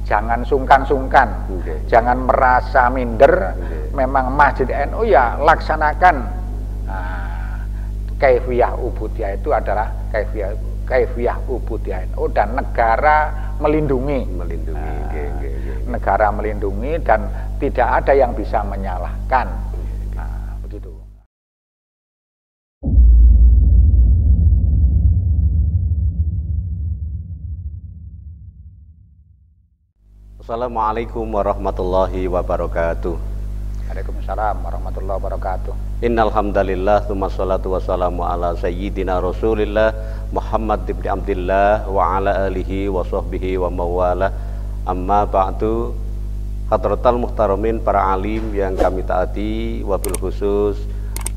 jangan sungkan-sungkan, jangan merasa minder. Memang Masjid NU ya laksanakan. Kaifiyah ubudiyah itu adalah kaifiyah ubudiyah NU, dan negara melindungi. Negara melindungi dan tidak ada yang bisa menyalahkan. Begitu. Assalamualaikum warahmatullahi wabarakatuh. Waalaikumsalam warahmatullahi wabarakatuh. Innal hamdalillah tsumma sholatu wassalamu ala sayyidina Rasulillah Muhammad ibn Abdillah wa ala alihi wa sahbihi wa mawala. Amma ba'du. Hadratal muhtaramin, para alim yang kami taati, wabil khusus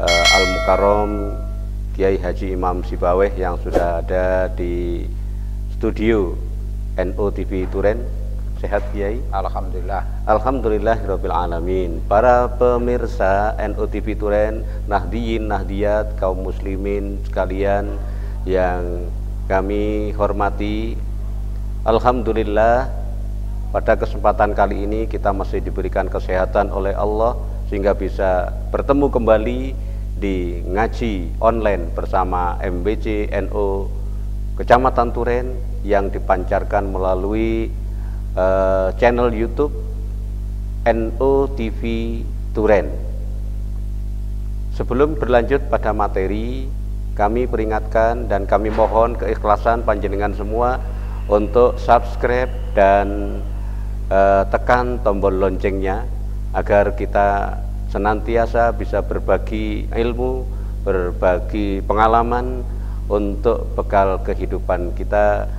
Al-Mukarram Kiai Haji Imam Sibaweh yang sudah ada di studio NU TV Turen. Sehat Kiai? Alhamdulillah. Alhamdulillahirabbil alamin. Para pemirsa NU TV Turen, nahdiyin, nahdiyat, kaum muslimin sekalian yang kami hormati, alhamdulillah pada kesempatan kali ini kita masih diberikan kesehatan oleh Allah sehingga bisa bertemu kembali di ngaji online bersama MBC NU Kecamatan Turen yang dipancarkan melalui channel YouTube NU TV Turen. Sebelum berlanjut pada materi, kami peringatkan dan kami mohon keikhlasan panjenengan semua untuk subscribe dan tekan tombol loncengnya agar kita senantiasa bisa berbagi ilmu, berbagi pengalaman untuk bekal kehidupan kita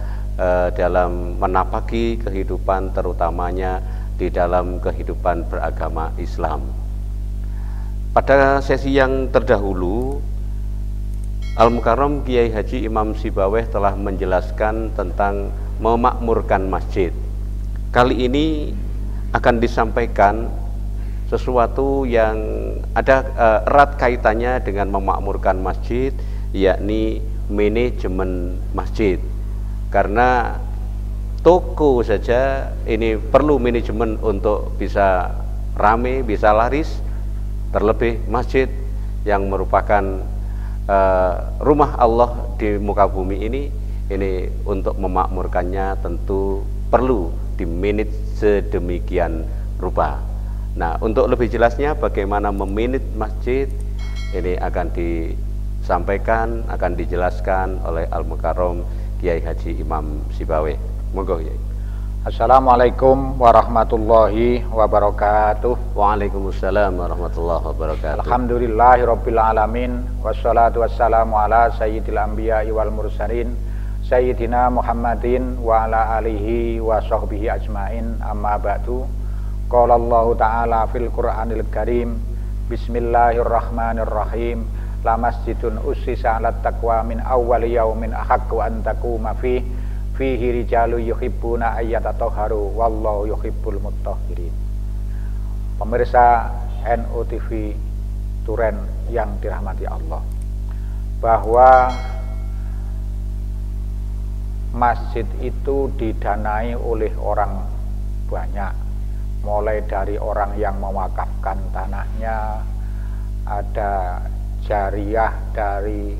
dalam menapaki kehidupan, terutamanya di dalam kehidupan beragama Islam. Pada sesi yang terdahulu, Al-Mukarram Kiai Haji Imam Sibaweh telah menjelaskan tentang memakmurkan masjid. Kali ini akan disampaikan sesuatu yang ada erat kaitannya dengan memakmurkan masjid, yakni manajemen masjid. Karena toko saja ini perlu manajemen untuk bisa rame, bisa laris, terlebih masjid yang merupakan rumah Allah di muka bumi ini untuk memakmurkannya tentu perlu dimanage sedemikian rupa. Nah, untuk lebih jelasnya bagaimana memanage masjid ini akan disampaikan, akan dijelaskan oleh Al-Mukarram Kiai Haji Imam Sibaweh. Monggo Kiai. Assalamualaikum warahmatullahi wabarakatuh. Waalaikumsalam warahmatullahi wabarakatuh. Alhamdulillahirabbil alamin, wassalatu wassalamu ala sayyidil anbiya'i wal mursalin sayyidina Muhammadin wa ala alihi wa sahbihi ajmain. Amma ba'du. Qala Allah ta'ala fil Qur'anil Karim, bismillahirrahmanirrahim. La masjidun ussisa 'alat taqwa min awwali yaumin ahaqqu an taquma fihi rijalu yuhibbuna ayyatatahharu wallahu yuhibbul mutahhirin. Pemirsa NU TV Turen yang dirahmati Allah, bahwa masjid itu didanai oleh orang banyak, mulai dari orang yang mewakafkan tanahnya, ada jariah dari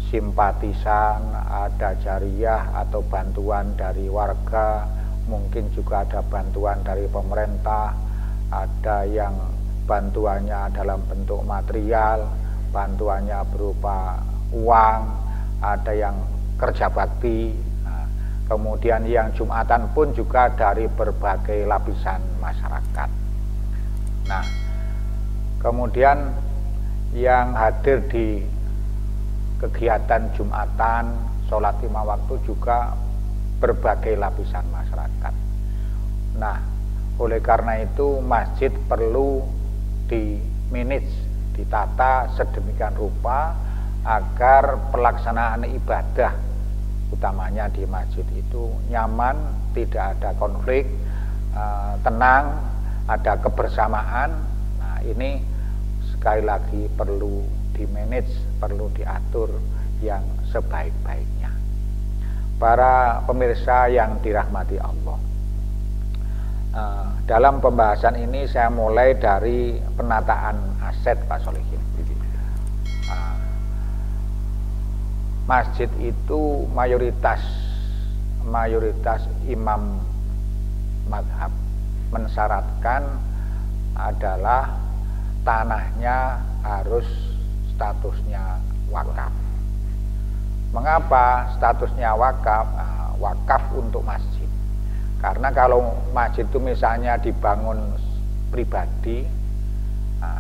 simpatisan, ada jariah atau bantuan dari warga, mungkin juga ada bantuan dari pemerintah, ada yang bantuannya dalam bentuk material, bantuannya berupa uang, ada yang kerja bakti. Nah, kemudian yang Jumatan pun juga dari berbagai lapisan masyarakat. Nah, kemudian yang hadir di kegiatan Jumatan, sholat 5 waktu juga berbagai lapisan masyarakat. Nah, oleh karena itu masjid perlu di-manage, ditata sedemikian rupa agar pelaksanaan ibadah utamanya di masjid itu nyaman, tidak ada konflik, tenang, ada kebersamaan. Nah, ini sekali lagi perlu di-manage, perlu diatur yang sebaik-baiknya. Para pemirsa yang dirahmati Allah, dalam pembahasan ini saya mulai dari penataan aset Pak Solihin. Masjid itu mayoritas imam madhab mensyaratkan adalah tanahnya harus statusnya wakaf. Mengapa statusnya wakaf? Wakaf untuk masjid. Karena kalau masjid itu misalnya dibangun pribadi,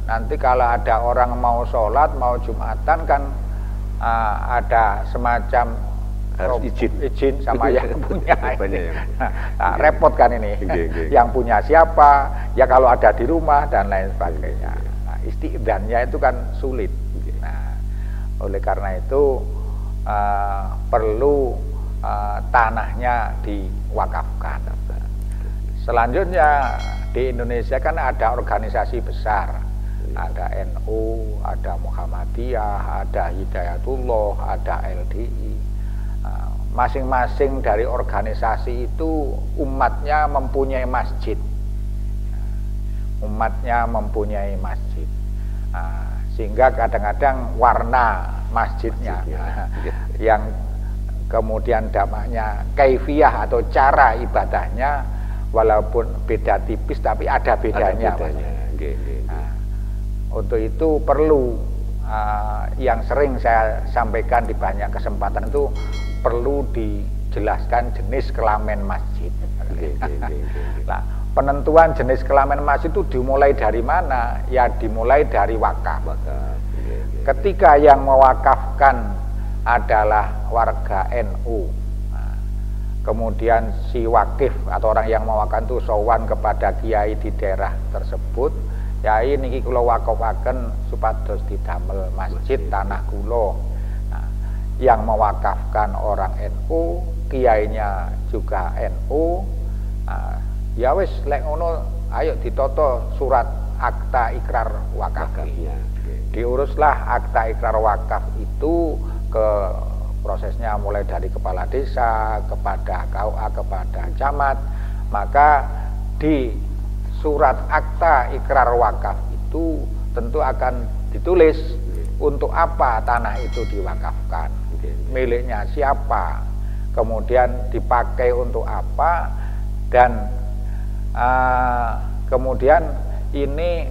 nanti kalau ada orang mau sholat, mau jumatan kan ada semacam harus izin sama yang punya. Repot kan ini. Yang punya siapa? Ya kalau ada di rumah dan lain sebagainya. Istiqdannya itu kan sulit. Nah, oleh karena itu perlu tanahnya diwakafkan. Selanjutnya di Indonesia kan ada organisasi besar. Ada NU, ada Muhammadiyah, ada Hidayatullah, ada LDI. Masing-masing dari organisasi itu umatnya mempunyai masjid. Umatnya mempunyai masjid. Sehingga kadang-kadang warna masjidnya yang kemudian dampaknya kaifiyah atau cara ibadahnya walaupun beda tipis tapi ada bedanya. Untuk itu perlu yang sering saya sampaikan di banyak kesempatan itu perlu dijelaskan jenis kelamin masjid. Nah, penentuan jenis kelamin masjid itu dimulai dari mana? Ya dimulai dari wakaf. Ketika yang mewakafkan adalah warga NU, kemudian si wakif atau orang yang mewakafkan itu sowan kepada kiai di daerah tersebut, yai niki kula wakafaken supados didamel masjid tanah kula. Yang mewakafkan orang NU, kiainya juga NU. Ya wis lek ngono ayo ditoto surat akta ikrar wakaf. Diuruslah akta ikrar wakaf itu ke prosesnya mulai dari kepala desa kepada KUA kepada camat. Maka di surat akta ikrar wakaf itu tentu akan ditulis untuk apa tanah itu diwakafkan, miliknya siapa, kemudian dipakai untuk apa, dan kemudian ini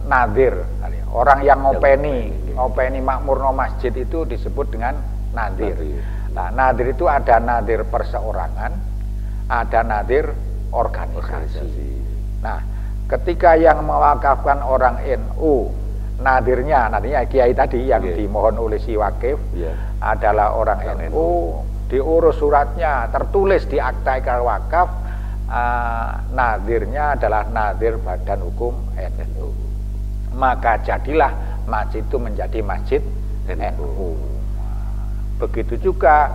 nadir, orang yang ngopeni makmurno masjid itu disebut dengan nadir. Nah, nadir itu ada nadir perseorangan, ada nadir organisasi. Nah, ketika yang mewakafkan orang NU, nadirnya kiai tadi yang dimohon oleh si wakif adalah orang NU, diurus suratnya, tertulis di akta ikrar wakaf, nadirnya adalah nadir Badan Hukum NU. Maka jadilah masjid itu menjadi masjid NU. Begitu juga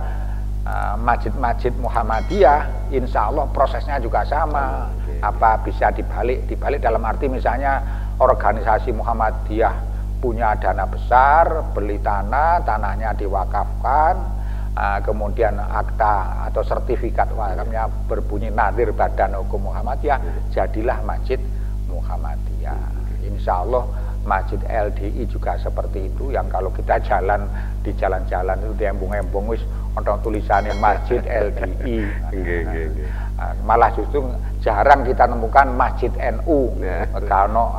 masjid-masjid Muhammadiyah, insya Allah prosesnya juga sama. Apa bisa dibalik dalam arti misalnya organisasi Muhammadiyah punya dana besar, beli tanahnya diwakafkan, kemudian akta atau sertifikat wakafnya berbunyi nadir Badan Hukum Muhammadiyah, jadilah masjid Muhammadiyah. Insya Allah masjid LDI juga seperti itu, yang kalau kita jalan di jalan-jalan itu di embung-embung wis ono tulisannya masjid LDI. Malah justru jarang kita nemukan masjid NU, kalau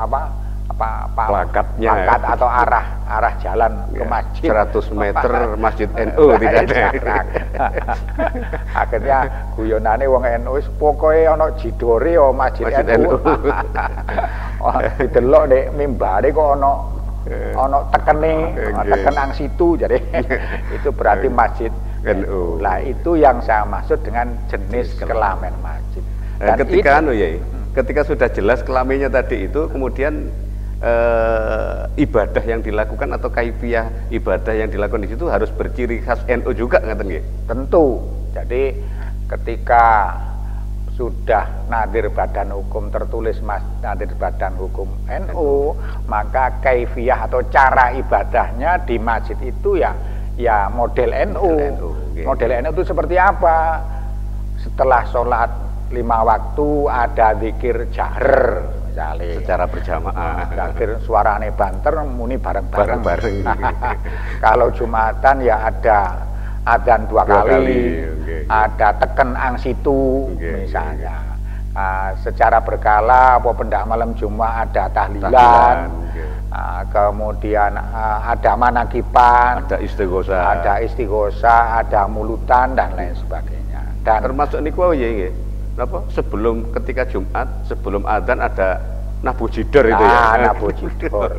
plakatnya atau arah jalan ke masjid 100 meter masjid NU tidak ada. Akhirnya guyonane wong NU pokoke ana jidore ya masjid NU. Didelok nek mimbare kok ana tekenang situ, jadi itu berarti masjid NU. Lah itu yang saya maksud dengan jenis kelamin masjid. Dan ketika sudah jelas kelaminnya tadi itu, kemudian ibadah yang dilakukan atau kaifiyah ibadah yang dilakukan di situ harus berciri khas NU juga, ngaten nggih? Tentu. Jadi ketika sudah nadir Badan Hukum tertulis nadir Badan Hukum NU, maka kaifiyah atau cara ibadahnya di masjid itu ya model NU. Model NU itu seperti apa? Setelah sholat waktu, ada zikir jahr misalnya. Secara berjamaah. Zikir suarane banter muni bareng-bareng. Bareng-bareng. Kalau Jumatan ya ada adzan 2 kali, ada teken angsitu misalnya. Secara berkala apa pendak malam Jumat ada tahlilan. Kemudian ada manakipan, ada istighosa, ada mulutan dan lain sebagainya. Dan termasuk niku ya nggih. Napa sebelum ketika Jumat, sebelum adzan ada nabujidor itu ya. Nabujidor.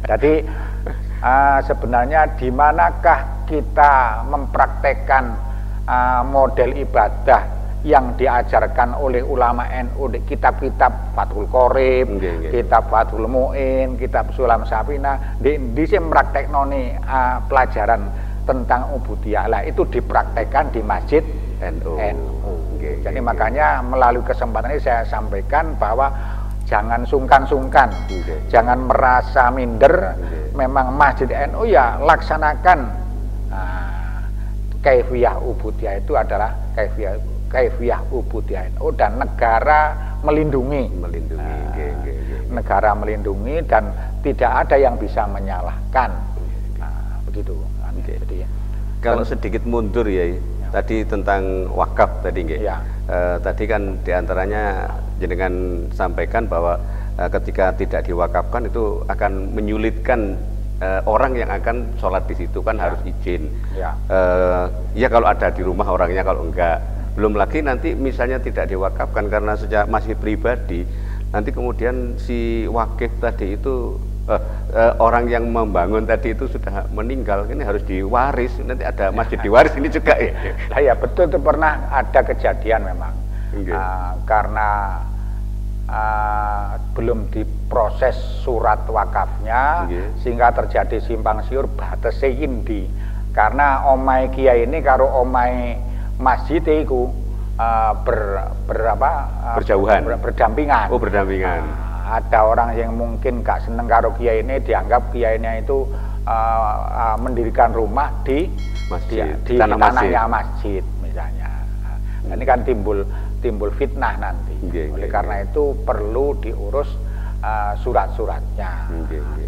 Jadi sebenarnya di manakah kita mempraktekkan model ibadah yang diajarkan oleh ulama NU di kitab-kitab Fathul Qorib, kitab Fathul Mu'in, kitab Sulam Safina, di sini memprakteknoni pelajaran tentang ubudiyah lah, itu dipraktekkan di masjid NU. Jadi makanya melalui kesempatan ini saya sampaikan bahwa jangan sungkan-sungkan, jangan merasa minder. Memang masjid NU ya laksanakan kaifiyah ubudiyah itu adalah kaifiyah ubudiyah NU, dan negara melindungi. Negara melindungi dan tidak ada yang bisa menyalahkan. Begitu. Jadi kalau sedikit mundur ya. Tadi tentang wakaf tadi nggih. Ya. Tadi kan diantaranya jenengan sampaikan bahwa ketika tidak diwakafkan itu akan menyulitkan orang yang akan sholat di situ kan harus izin. Ya kalau ada di rumah orangnya, kalau enggak. Belum lagi nanti misalnya tidak diwakafkan karena sejak masih pribadi, nanti kemudian si wakif tadi itu orang yang membangun tadi itu sudah meninggal, ini harus diwaris, nanti ada masjid diwaris ini juga ya. Ya betul, itu pernah ada kejadian memang. Karena belum diproses surat wakafnya, sehingga terjadi simpang siur batese indi. Karena omai kiai ini karo omai masjid itu berdampingan. Oh, berdampingan. Ada orang yang mungkin gak seneng karo kiai ini, dianggap kiainya itu mendirikan rumah di masjid, di tanahnya masjid misalnya. Ini kan timbul fitnah nanti. Oleh karena itu perlu diurus surat-suratnya.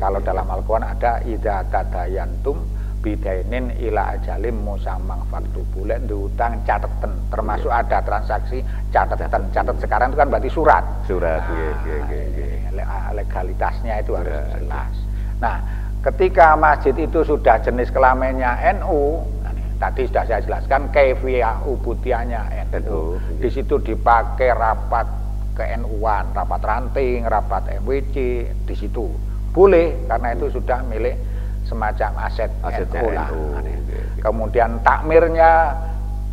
Kalau dalam Al-Quran ada idza tadayantum bidainin ila ajalim musamang faktu bulan diutang catatan, termasuk ada transaksi catatan. Catat sekarang itu kan berarti surat. Legalitasnya itu harus jelas. Nah, ketika masjid itu sudah jenis kelaminnya NU, tadi sudah saya jelaskan kaifiyah ubudiyahnya NU. Di situ dipakai rapat ke-NU-an, rapat ranting, rapat MWC, di situ boleh karena itu sudah milik semacam aset NU lah. Kemudian takmirnya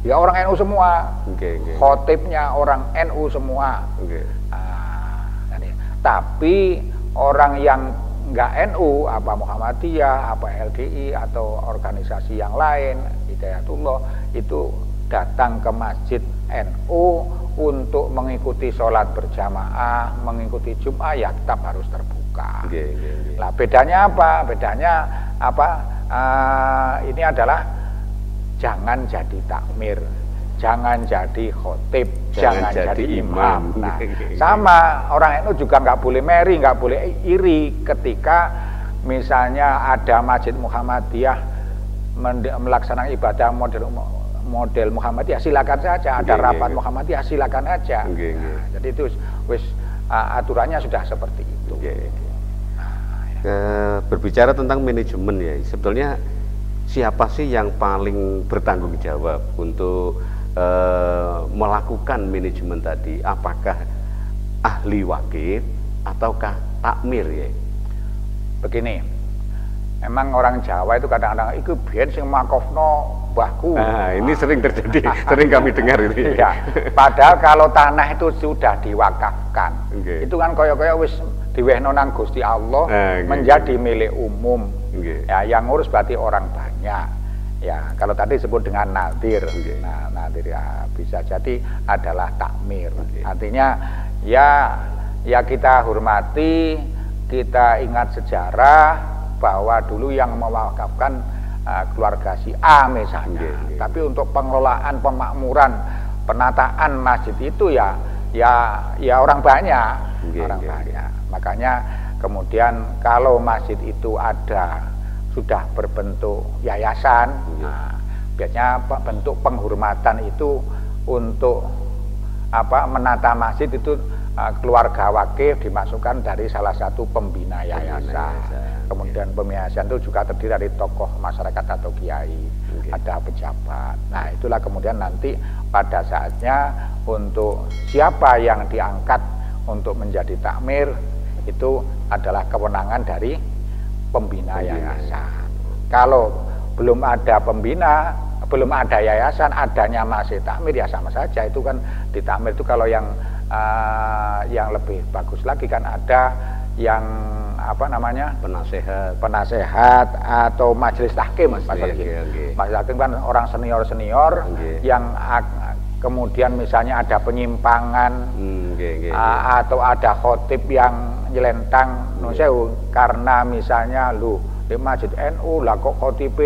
ya orang NU semua, khotibnya orang NU semua. Tapi orang yang enggak NU, apa Muhammadiyah, apa LDI atau organisasi yang lain, Hidayatullah, itu datang ke masjid NU untuk mengikuti sholat berjamaah, mengikuti Jum'ah, ya tetap harus terbuka. Lah bedanya apa? Bedanya apa? Ini adalah jangan jadi takmir, jangan jadi khotib, jangan jadi imam. Nah, sama orang NU juga nggak boleh meri, nggak boleh iri ketika misalnya ada masjid Muhammadiyah melaksanakan ibadah model Muhammadiyah, silakan saja. Ada rapat Muhammadiyah, silakan aja. Nah, jadi itu wis aturannya sudah seperti itu. Berbicara tentang manajemen ya, sebetulnya siapa sih yang paling bertanggung jawab untuk melakukan manajemen tadi? Apakah ahli wakif ataukah takmir ya? Begini, memang orang Jawa itu kadang-kadang itu biyen sing makofno mbahku. Nah, ini sering terjadi, sering kami dengar ini. Ya, padahal kalau tanah itu sudah diwakafkan, itu kan koyo-koyo wis diwehno nang Gusti Allah, menjadi milik umum. Ya, yang ngurus berarti orang banyak. Ya, kalau tadi disebut dengan nadir. Nah, nadir ya bisa jadi adalah takmir. Artinya ya kita hormati, kita ingat sejarah bahwa dulu yang mewakafkan keluarga si A misalnya. Tapi untuk pengelolaan pemakmuran penataan masjid itu ya orang banyak, banyak. Makanya kemudian kalau masjid itu sudah berbentuk yayasan, nah, biasanya bentuk penghormatan itu untuk menata masjid itu keluarga wakif dimasukkan dari salah satu pembina yayasan. Kemudian pembina yayasan itu juga terdiri dari tokoh masyarakat atau kiai, ada pejabat. Nah, itulah kemudian nanti pada saatnya untuk siapa yang diangkat untuk menjadi takmir itu adalah kewenangan dari pembina yayasan. Kalau belum ada pembina, belum ada yayasan, adanya masih takmir ya sama saja. Itu kan di takmir itu kalau yang lebih bagus lagi kan ada yang penasehat atau majelis tahkim. Majelis tahkim kan orang senior yang kemudian misalnya ada penyimpangan atau ada khotib yang nyelentang karena misalnya di masjid NU lah kok khotib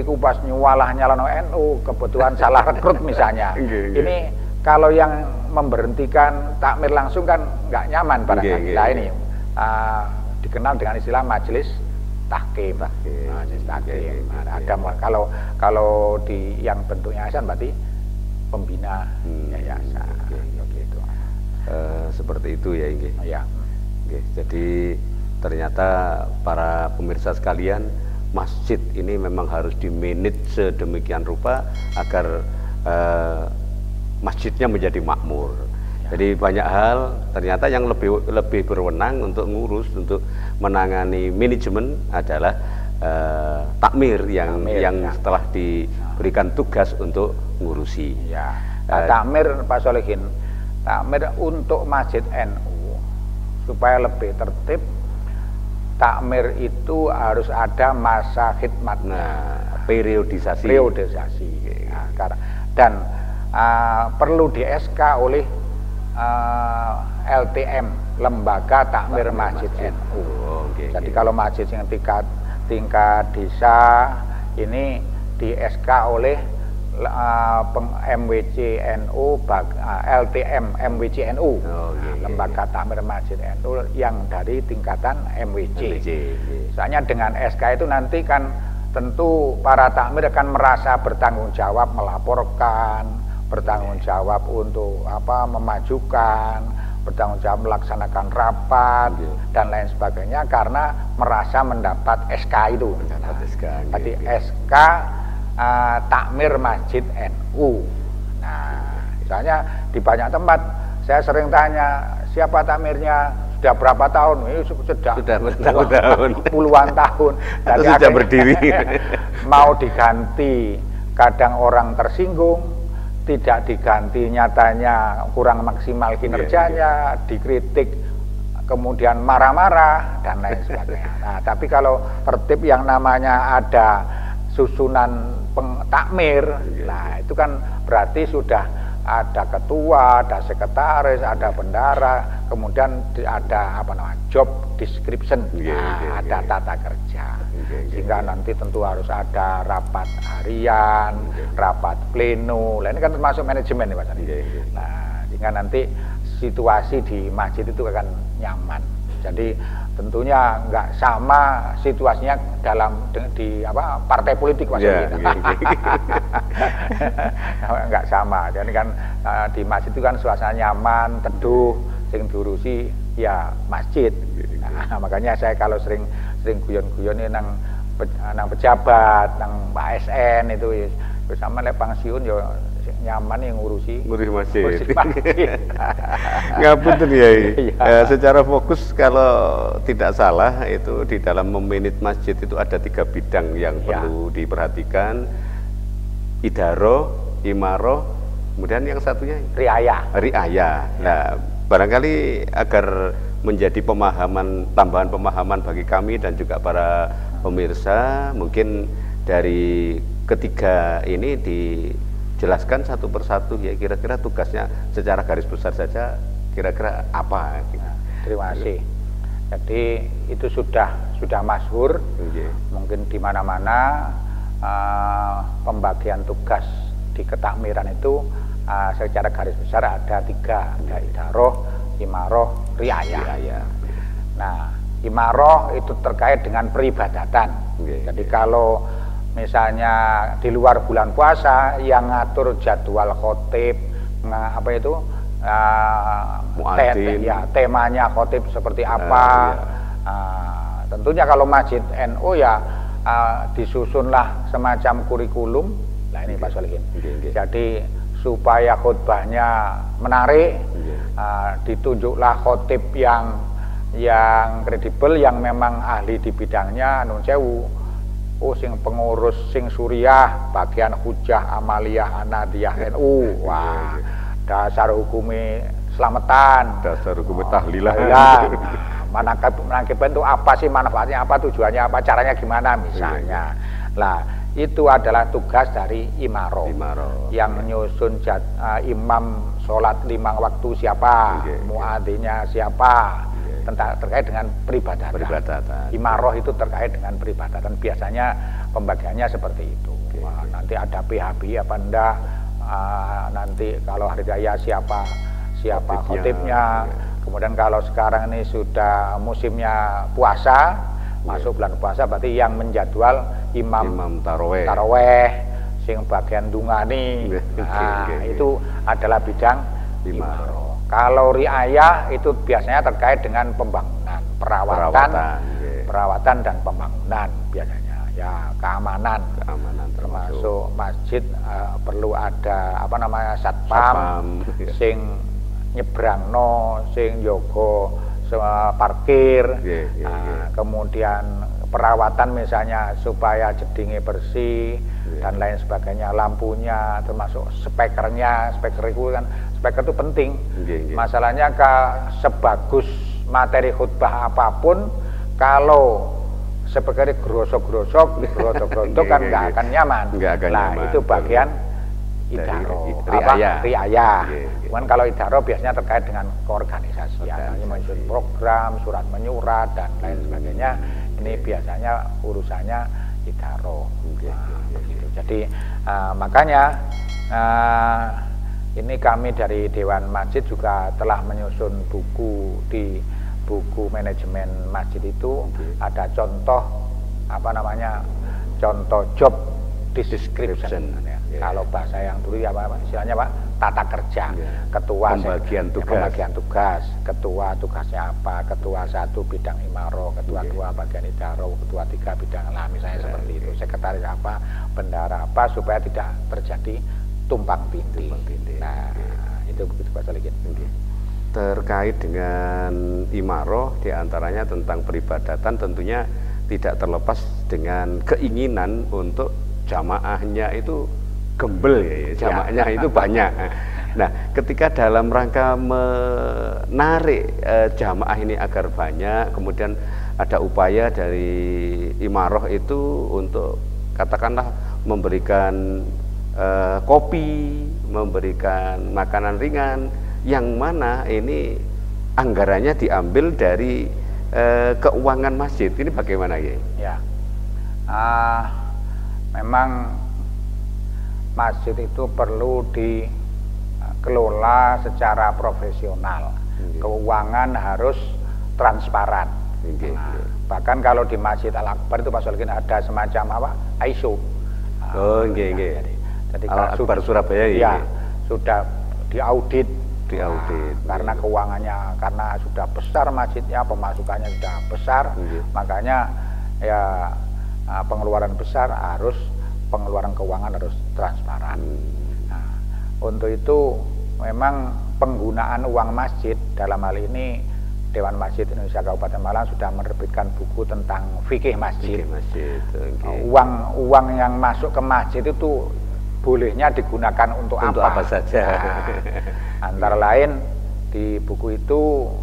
ku pas nyalano NU kebetulan salah rekrut misalnya. Ini kalau yang memberhentikan takmir langsung kan nggak nyaman barangkali. Nah ini dikenal dengan istilah majelis tahkim. Majelis tahkim. Ada kalau di yang bentuknya yayasan berarti pembina yayasan. Gitu. Seperti itu ya, Inge. Ya. Jadi ternyata para pemirsa sekalian, masjid ini memang harus dimanage sedemikian rupa agar masjidnya menjadi makmur. Jadi banyak hal ternyata yang lebih berwenang untuk ngurus, untuk menangani manajemen adalah takmir yang setelah diberikan tugas untuk ngurusi. Ya. Takmir Pak Solihin, takmir untuk masjid NU supaya lebih tertib. Takmir itu harus ada masa khidmatnya, periodisasi. Dan perlu di SK oleh LTM, Lembaga Takmir Masjid NU. Jadi kalau masjid yang tingkat desa ini di SK oleh MWC NU, LTM MWC NU, Lembaga Takmir Masjid NU yang dari tingkatan MWC. Soalnya dengan SK itu nanti kan tentu para takmir akan merasa bertanggung jawab melaporkan, bertanggung jawab untuk memajukan, bertanggung jawab melaksanakan rapat dan lain sebagainya karena merasa mendapat SK itu. Jadi SK takmir Masjid NU. Nah, misalnya di banyak tempat saya sering tanya siapa takmirnya, sudah berapa tahun? Ini sudah bertahun-tahun, puluhan tahun. Jadi sudah berdiri. Mau diganti, kadang orang tersinggung, tidak diganti, nyatanya kurang maksimal kinerjanya, dikritik, kemudian marah-marah dan lain sebagainya. Nah, tapi kalau tertib yang namanya ada susunan takmir, nah itu kan berarti sudah ada ketua, ada sekretaris, ada bendara, kemudian ada job description, ada tata kerja, sehingga nanti tentu harus ada rapat harian, rapat pleno, ini kan termasuk manajemen nih Pak Sandi. Nah, sehingga nanti situasi di masjid itu akan nyaman. Jadi tentunya nggak sama situasinya di partai politik Mas. Nggak sama. Jadi kan di masjid itu kan suasana nyaman, teduh, sing diurusi ya masjid. Nah, makanya saya kalau sering guyon-guyon ini nang pejabat, nang ASN itu bersama lek pensiun yo nyaman yang ngurusi masjid. Ngapunten ya. Secara fokus kalau tidak salah itu di dalam memanage masjid itu ada 3 bidang yang perlu diperhatikan: idaroh, imaroh, kemudian yang satunya riayah. Nah, barangkali agar menjadi tambahan pemahaman bagi kami dan juga para pemirsa, mungkin dari ketiga ini dijelaskan satu persatu ya, kira-kira tugasnya secara garis besar saja kira-kira apa? Terima kasih. Jadi itu sudah masyhur, mungkin di mana-mana pembagian tugas di ketakmiran itu secara garis besar ada 3, ada idaroh, imaroh, riayah. Nah, imaroh itu terkait dengan peribadatan. Jadi kalau misalnya di luar bulan puasa yang ngatur jadwal khotib, apa itu temanya khotib seperti apa. Tentunya kalau masjid NU ya disusunlah semacam kurikulum. Nah ini Pak Solihin. Jadi supaya khutbahnya menarik, ditunjuklah khotib yang kredibel, yang memang ahli di bidangnya. Nun sewu, sing pengurus sing suriah bagian hujah amaliyah anadiyah NU. Wah, dasar hukumnya selamatan, dasar hukumnya tahlilah. Menangkap itu apa sih manfaatnya, apa tujuannya, apa caranya gimana misalnya. Lah itu adalah tugas dari imaroh. Yang menyusun imam sholat 5 waktu siapa, muadzinnya siapa, terkait dengan peribadatan. Imaroh itu terkait dengan peribadatan. Biasanya pembagiannya seperti itu. Nanti ada PHB apa enggak, nanti kalau hari raya siapa khotibnya. Kemudian kalau sekarang ini sudah musimnya puasa, masuk bulan puasa, berarti yang menjadwal imam taraweh, sing bagian dungani, itu adalah bidang imaroh. Kalau riayah itu biasanya terkait dengan pembangunan, perawatan dan pembangunan biasanya, ya keamanan termasuk masjid perlu ada satpam, sing nyebrangno, sing yogo parkir, kemudian perawatan misalnya supaya jedingnya bersih dan lain sebagainya, lampunya, termasuk speakernya. Speaker itu penting. Masalahnya sebagus materi khutbah apapun, kalau speakernya grosok kan nggak akan nyaman. Itu bagian riayah. Cuman kalau idaroh biasanya terkait dengan keorganisasian, menyusun program, surat menyurat dan lain sebagainya. Ini biasanya urusannya idaroh. Begitu. Jadi makanya ini kami dari Dewan Masjid juga telah menyusun buku. Di buku manajemen masjid itu ada contoh contoh job description. Kalau bahasa yang dulu ya istilahnya Pak, tata kerja. Ketua pembagian tugas. Ketua tugasnya apa? Ketua 1 bidang imaroh, ketua 2 bagian idaroh, ketua 3 bidang misalnya seperti itu. Sekretaris apa, bendara apa, supaya tidak terjadi tumpang tindih. Nah, itu begitu Pak Solihin. Terkait dengan imaroh, diantaranya tentang peribadatan, tentunya tidak terlepas dengan keinginan untuk jamaahnya itu gembel jamaahnya itu banyak. Nah, ketika dalam rangka menarik jamaah ini agar banyak, kemudian ada upaya dari imaroh itu untuk katakanlah memberikan kopi, memberikan makanan ringan, yang mana ini anggarannya diambil dari keuangan masjid. Ini bagaimana ya? Memang masjid itu perlu dikelola secara profesional. Keuangan harus transparan. Bahkan kalau di Masjid Al-Akbar itu Pak Solihin ada semacam ISO. Jadi Al-Akbar Surabaya sudah diaudit. Karena keuangannya, karena sudah besar masjidnya, pemasukannya sudah besar, makanya ya pengeluaran besar pengeluaran keuangan harus transparan. Nah, untuk itu memang penggunaan uang masjid, dalam hal ini Dewan Masjid Indonesia Kabupaten Malang sudah menerbitkan buku tentang fikih masjid. Uang yang masuk ke masjid itu bolehnya digunakan untuk apa saja. Antara lain di buku itu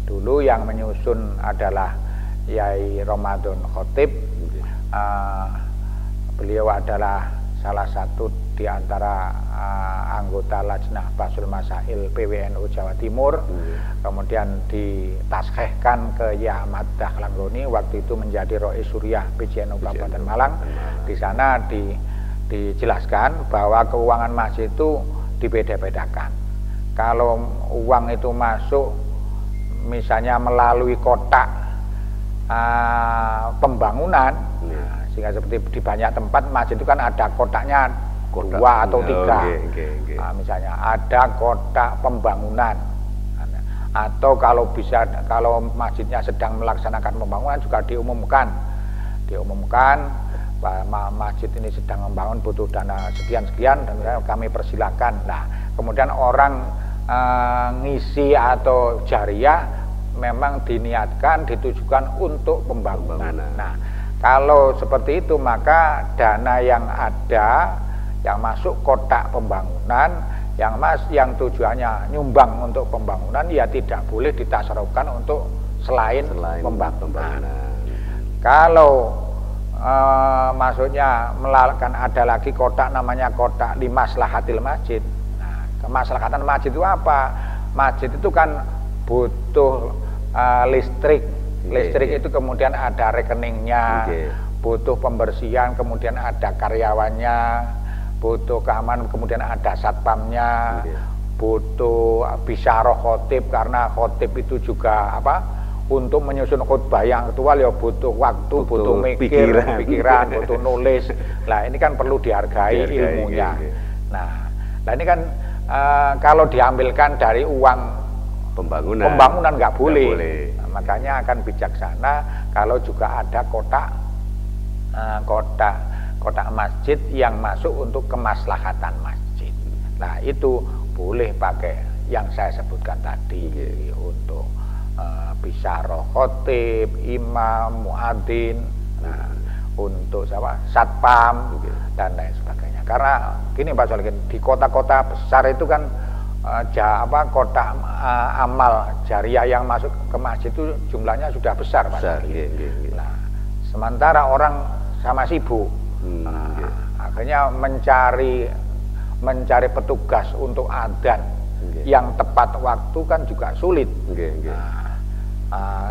dulu yang menyusun adalah Yai Ramadan Khotib. Beliau adalah salah satu di antara anggota Lajnah Basul Masail PWNU Jawa Timur. Kemudian ditaskehkan ke Ya Ahmad Dahlan Roni, waktu itu menjadi Rois Suriah PJNU Kabupaten Malang. Di sana dijelaskan bahwa keuangan masjid itu dibeda-bedakan. Kalau uang itu masuk misalnya melalui kotak pembangunan, sehingga seperti di banyak tempat masjid itu kan ada kotaknya 2 atau 3. Misalnya ada kotak pembangunan, atau kalau masjidnya sedang melaksanakan pembangunan juga diumumkan bahwa masjid ini sedang membangun, butuh dana sekian-sekian, dan kami persilakan. Nah, kemudian orang ngisi atau jariah memang diniatkan, ditujukan untuk pembangunan. Nah, kalau seperti itu maka dana yang ada yang masuk kotak pembangunan yang tujuannya nyumbang untuk pembangunan ya tidak boleh ditasarufkan untuk selain pembangunan. Kalau maksudnya melakukan ada lagi kotak namanya kotak limaslahatil masjid. Nah, kemaslahatan masjid itu apa? Masjid itu kan butuh listrik. Listrik itu kemudian ada rekeningnya, butuh pembersihan, kemudian ada karyawannya, butuh keamanan, kemudian ada satpamnya, butuh bisyarah khotib, karena khotib itu juga untuk menyusun khutbah yang aktual ya butuh waktu, butuh pikiran, butuh nulis. Nah, ini kan perlu dihargai ilmunya. Nah, ini kan kalau diambilkan dari uang pembangunan nggak boleh. Nah, makanya akan bijaksana kalau juga ada kotak masjid yang masuk untuk kemaslahatan masjid. Nah, itu boleh pakai yang saya sebutkan tadi untuk bisyarah khotib, imam, muadzin, untuk satpam dan lain sebagainya. Karena gini Pak Solikin, di kota-kota besar itu kan kotak amal jariah yang masuk ke masjid itu jumlahnya sudah besar Pak Solikin. Nah, sementara orang sama sibuk, akhirnya mencari petugas untuk adzan yang tepat waktu kan juga sulit.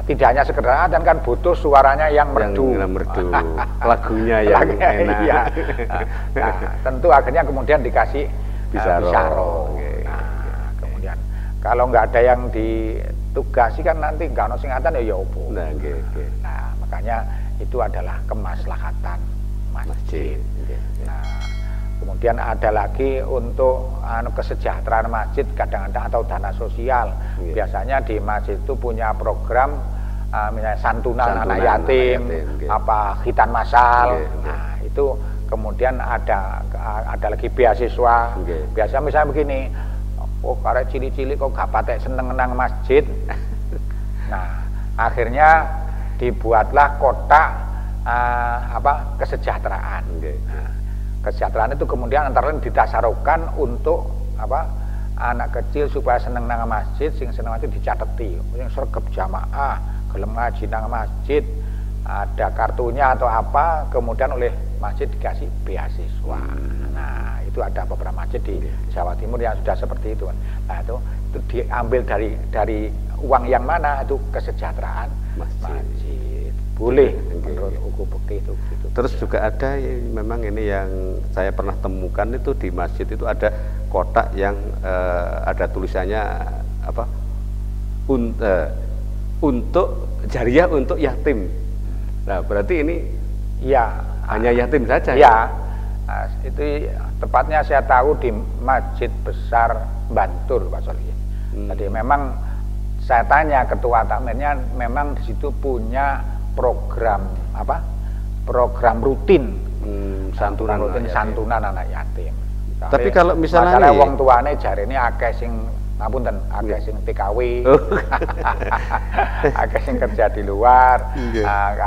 Tidak hanya sekedar adzan, kan butuh suaranya yang merdu, lagunya yang enak. Iya. Nah, tentu akhirnya kemudian dikasih bisyarah. Kemudian kalau nggak ada yang ditugasi kan nanti nggak ono sing adzan ya opo. Nah, makanya itu adalah kemaslahatan masjid. Nah, kemudian ada lagi untuk kesejahteraan masjid kadang-kadang atau dana sosial. Biasanya di masjid itu punya program misalnya santunan anak yatim, khitan masal. Nah, itu kemudian ada lagi beasiswa. Biasa misalnya begini, karek cili-cili kok gak patek seneng nang masjid. Nah, akhirnya dibuatlah kotak kesejahteraan. Nah, kesejahteraan itu kemudian antara lain ditasarufkan untuk anak kecil supaya seneng nang masjid, sing seneng masjid dicateti, yang sregep jamaah, gelem ngaji nang masjid, ada kartunya atau kemudian oleh masjid dikasih beasiswa. Nah, itu ada beberapa masjid di Jawa Timur yang sudah seperti itu. Nah, itu diambil dari uang yang mana? Itu kesejahteraan masjid. Boleh menurut hukum fikih itu. Terus juga ada memang ini yang saya pernah temukan itu di masjid itu ada kotak yang ada tulisannya untuk jariah untuk yatim. Nah, berarti ini hanya yatim saja. Ya. Nah, itu tepatnya saya tahu di Masjid Besar Bantul Pak Solihin. Jadi memang saya tanya ketua takmirnya, memang di situ punya program rutin santunan anak yatim. Tapi kalau misalnya wong tuane jarene akeh sing akeh sing TKW, akeh sing kerja di luar,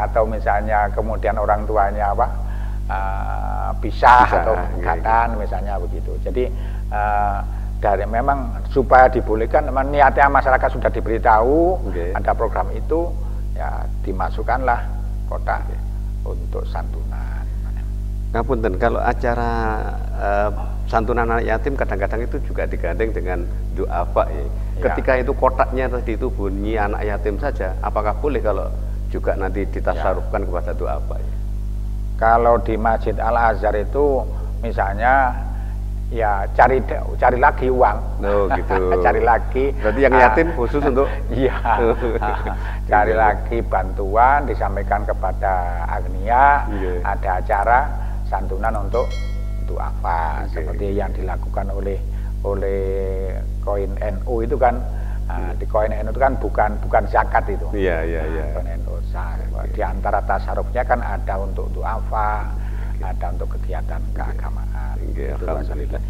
atau misalnya kemudian orang tuanya pisah atau katan misalnya begitu. Jadi dari memang supaya dibolehkan, memang niatnya masyarakat sudah diberitahu ada program itu, ya dimasukkanlah kotak untuk santunan. Ngapunten, kalau acara santunan anak yatim kadang-kadang itu juga digandeng dengan doa Pak ya. Ketika itu kotaknya tadi itu bunyi anak yatim saja, apakah boleh kalau juga nanti ditasarufkan kepada doa Pak ya? Kalau di Masjid Al Azhar itu misalnya ya cari lagi uang. Oh gitu. Cari lagi. Berarti yang yatim khusus untuk iya. Cari lagi bantuan disampaikan kepada agnia. Ada acara santunan untuk du'afa seperti yang dilakukan oleh koin NU itu kan. Di koin NU itu kan bukan zakat itu. Iya. Koin NU di antara tasarufnya kan ada untuk du'afa, ada untuk kegiatan keagamaan. Alhamdulillah.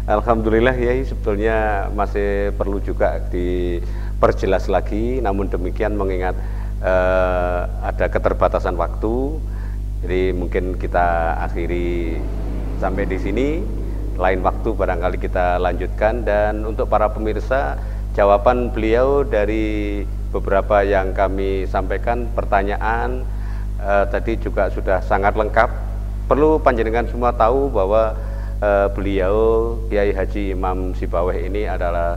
Alhamdulillah ya, sebetulnya masih perlu juga diperjelas lagi, namun demikian mengingat ada keterbatasan waktu, jadi mungkin kita akhiri sampai di sini. Lain waktu barangkali kita lanjutkan. Dan untuk para pemirsa, jawaban beliau dari beberapa yang kami sampaikan pertanyaan tadi juga sudah sangat lengkap. Perlu panjenengan semua tahu bahwa beliau Kiai Haji Imam Sibaweh ini adalah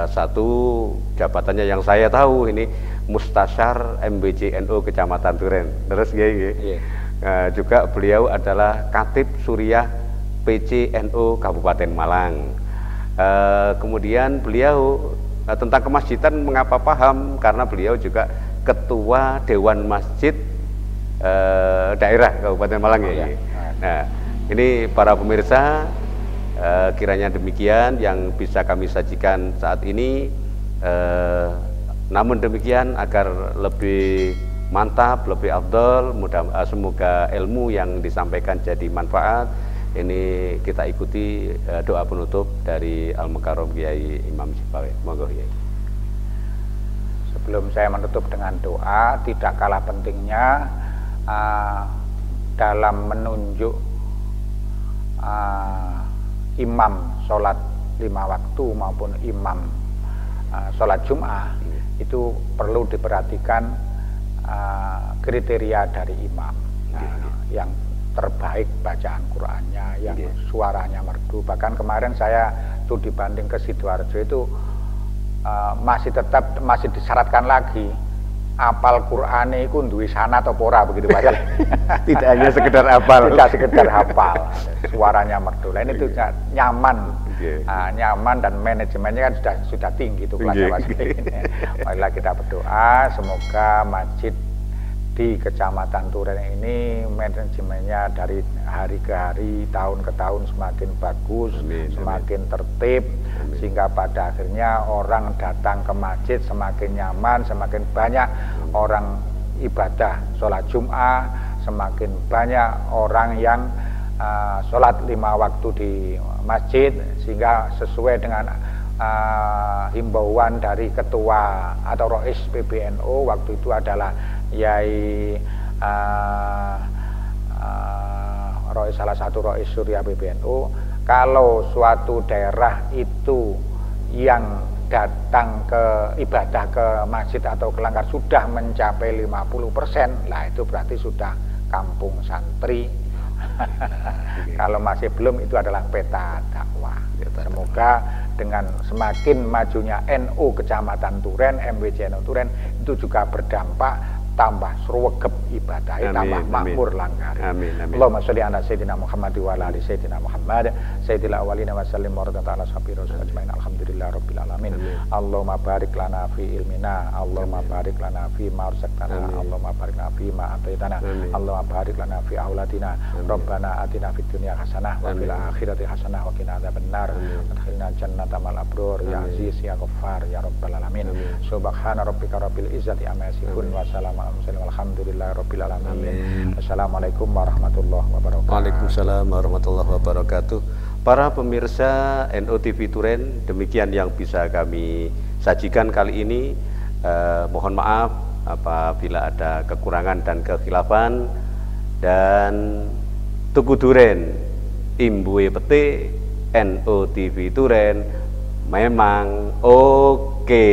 satu jabatannya yang saya tahu ini Mustasyar MBC NU Kecamatan Duren. Terus juga beliau adalah Khatib Suriah PC NU Kabupaten Malang. Kemudian beliau tentang kemasjidan mengapa paham, karena beliau juga Ketua Dewan Masjid daerah Kabupaten Malang ya. Nah, ini para pemirsa, kiranya demikian yang bisa kami sajikan saat ini. Namun demikian agar lebih mantap, lebih afdol, semoga ilmu yang disampaikan jadi manfaat. Ini kita ikuti doa penutup dari Al-Mukarram Kiai Imam Sibaweh. Monggo Kiai. Sebelum saya menutup dengan doa, tidak kalah pentingnya dalam menunjuk imam sholat 5 waktu maupun imam sholat Jum'ah, itu perlu diperhatikan kriteria dari imam. Yang terbaik bacaan Qur'annya, yang suaranya merdu. Bahkan kemarin saya tuh dibanding ke Sidoarjo itu masih disyaratkan lagi apal Qur'an itu duwe sanad apa ora begitu Pak. Tidak hanya sekedar hafal. Tidak sekedar hafal, suaranya merdu. Lah ini tuh nyaman. Nyaman dan manajemennya kan sudah tinggi itu kelasnya Pak. Marilah kita berdoa semoga masjid di Kecamatan Duren ini manajemennya dari hari ke hari, tahun ke tahun semakin bagus, semakin tertib, sehingga pada akhirnya orang datang ke masjid semakin nyaman, semakin banyak orang ibadah sholat Jum'ah, semakin banyak orang yang sholat 5 waktu di masjid, sehingga sesuai dengan himbauan dari ketua atau Rois PBNU waktu itu adalah Yai salah satu Rois Surya PBNU, kalau suatu daerah itu yang datang ke ibadah ke masjid atau ke langgar sudah mencapai 50%, lah itu berarti sudah kampung santri. Kalau masih belum, itu adalah peta dakwah. Semoga dengan semakin majunya NU Kecamatan Duren, MWC NU Duren, itu juga berdampak tambah sruwegep ibadah, tambah makmur langgari. Allahumma sholli ala sayyidina Muhammad wa ala ali sayyidina Muhammad sayyidil awwalina wa sallim wa radhiyallahu ta'ala sahabir rasul ajmain alhamdulillah rabbil alamin. Allahumma barik lana fi ilmina, Allahumma barik lana fi ma razaqtana, Allahumma barik lana fi ma ataitana, Allahumma barik lana fi auladina, Rabbana atina fid dunya hasanah wa fil akhirati hasanah wa qina adzabannar, adkhilna jannata mal abrur ya aziz ya ghaffar ya rabbal alamin. Subhana rabbika rabbil izzati amma yasifun wa salamun alhamdulillahirabbil alamin. Assalamualaikum warahmatullahi wabarakatuh. Waalaikumsalam warahmatullahi wabarakatuh. Para pemirsa NU TV Duren, demikian yang bisa kami sajikan kali ini. Mohon maaf apabila ada kekurangan dan kekhilafan. Dan Tugu Duren Imbue Pete NU TV Duren memang oke.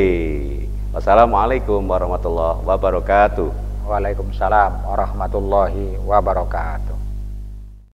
Wassalamualaikum warahmatullahi wabarakatuh. Waalaikumsalam warahmatullahi wabarakatuh.